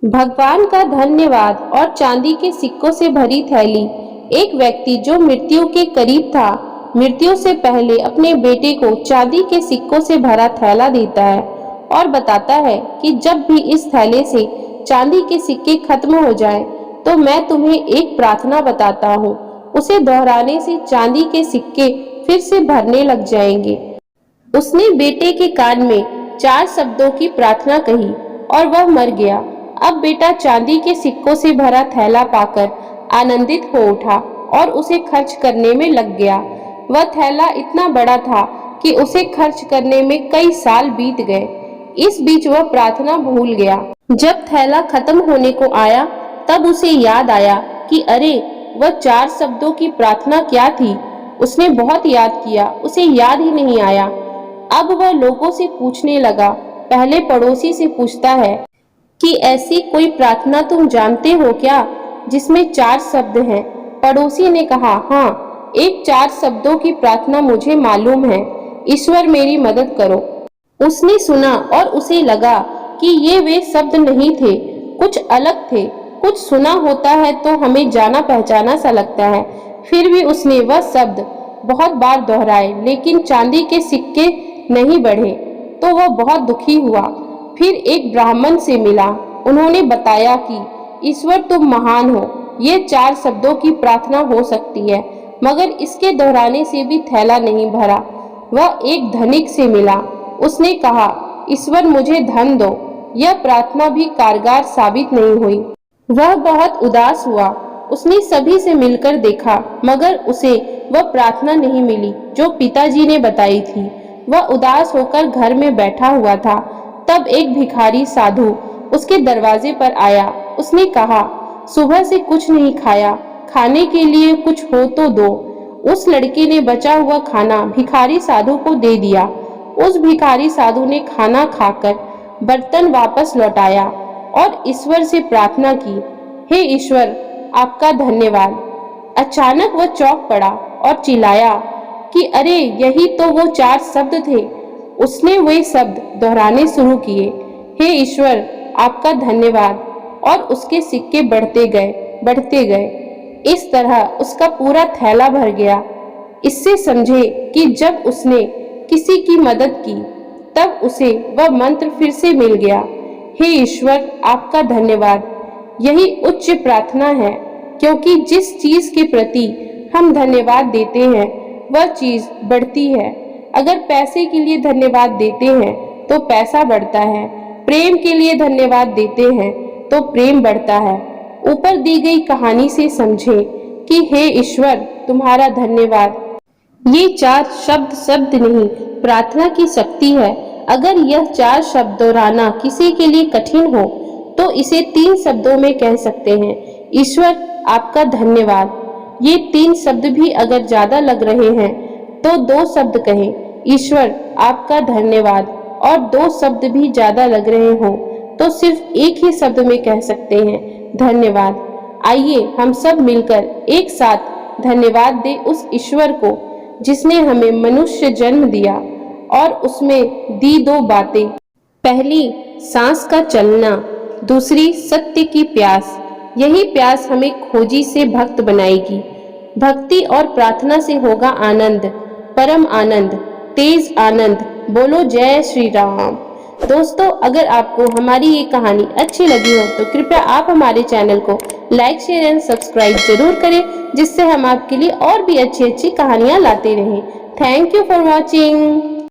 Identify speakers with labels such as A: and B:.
A: भगवान का धन्यवाद और चांदी के सिक्कों से भरी थैली। एक व्यक्ति जो मृत्यु के करीब था, मृत्यु से पहले अपने बेटे को चांदी के सिक्कों से भरा थैला देता है और बताता है कि जब भी इस थैले से चांदी के सिक्के खत्म हो जाएं, तो मैं तुम्हें एक प्रार्थना बताता हूँ। उसे दोहराने से चांदी के सिक्के फिर से भरने लग जाएंगे। उसने बेटे के कान में 4 शब्दों की प्रार्थना कही और वह मर गया। अब बेटा चांदी के सिक्कों से भरा थैला पाकर आनंदित हो उठा और उसे खर्च करने में लग गया। वह थैला इतना बड़ा था कि उसे खर्च करने में कई साल बीत गए। इस बीच वह प्रार्थना भूल गया। जब थैला खत्म होने को आया, तब उसे याद आया कि अरे, वह 4 शब्दों की प्रार्थना क्या थी। उसने बहुत याद किया, उसे याद ही नहीं आया। अब वह लोगों से पूछने लगा। पहले पड़ोसी से पूछता है कि ऐसी कोई प्रार्थना तुम जानते हो क्या जिसमें 4 शब्द हैं। पड़ोसी ने कहा, हाँ, एक 4 शब्दों की प्रार्थना मुझे मालूम है। ईश्वर मेरी मदद करो। उसने सुना और उसे लगा कि ये वे शब्द नहीं थे, कुछ अलग थे। कुछ सुना होता है तो हमें जाना पहचाना सा लगता है। फिर भी उसने वह शब्द बहुत बार दोहराए, लेकिन चांदी के सिक्के नहीं बढ़े, तो वह बहुत दुखी हुआ। फिर एक ब्राह्मण से मिला। उन्होंने बताया कि ईश्वर तुम महान हो, ये 4 शब्दों की प्रार्थना हो सकती है, मगर इसके दोहराने से भी थैला नहीं भरा। वह एक धनिक से मिला। उसने कहा, ईश्वर मुझे धन दो। यह प्रार्थना भी कारगर साबित नहीं हुई। वह बहुत उदास हुआ। उसने सभी से मिलकर देखा, मगर उसे वह प्रार्थना नहीं मिली जो पिताजी ने बताई थी। वह उदास होकर घर में बैठा हुआ था। तब एक भिखारी साधु उसके दरवाजे पर आया। उसने कहा, सुबह से कुछ नहीं खाया, खाने के लिए कुछ हो तो दो। उस लड़के ने बचा हुआ खाना भिखारी साधु को दे दिया। उस भिखारी साधु ने खाना खाकर बर्तन वापस लौटाया और ईश्वर से प्रार्थना की, हे ईश्वर, आपका धन्यवाद। अचानक वह चौंक पड़ा और चिल्लाया कि अरे, यही तो वो 4 शब्द थे। उसने वे शब्द दोहराने शुरू किए, हे ईश्वर, आपका धन्यवाद, और उसके सिक्के बढ़ते गए। इस तरह उसका पूरा थैला भर गया। इससे समझे कि जब उसने किसी की मदद की, तब उसे वह मंत्र फिर से मिल गया, हे ईश्वर, आपका धन्यवाद। यही उच्च प्रार्थना है, क्योंकि जिस चीज के प्रति हम धन्यवाद देते हैं, वह चीज बढ़ती है। अगर पैसे के लिए धन्यवाद देते हैं तो पैसा बढ़ता है, प्रेम के लिए धन्यवाद देते हैं तो प्रेम बढ़ता है। ऊपर दी गई कहानी से समझे कि हे ईश्वर, तुम्हारा धन्यवाद। ये 4 शब्द नहीं, प्रार्थना की शक्ति है। अगर यह 4 शब्द दोहराना किसी के लिए कठिन हो, तो इसे 3 शब्दों में कह सकते हैं, ईश्वर, आपका धन्यवाद। ये 3 शब्द भी अगर ज्यादा लग रहे हैं तो 2 शब्द कहें, ईश्वर, आपका धन्यवाद। और 2 शब्द भी ज्यादा लग रहे हों तो सिर्फ एक ही शब्द में कह सकते हैं, धन्यवाद। आइए हम सब मिलकर एक साथ धन्यवाद दें उस ईश्वर को जिसने हमें मनुष्य जन्म दिया और उसमें दी 2 बातें। पहली, सांस का चलना। दूसरी, सत्य की प्यास। यही प्यास हमें खोजी से भक्त बनाएगी। भक्ति और प्रार्थना से होगा आनंद, परम आनंद, तेज आनंद। बोलो जय श्री राम। दोस्तों, अगर आपको हमारी ये कहानी अच्छी लगी हो तो कृपया आप हमारे चैनल को लाइक, शेयर एंड सब्सक्राइब जरूर करें, जिससे हम आपके लिए और भी अच्छी अच्छी कहानियाँ लाते रहें। Thank you for watching.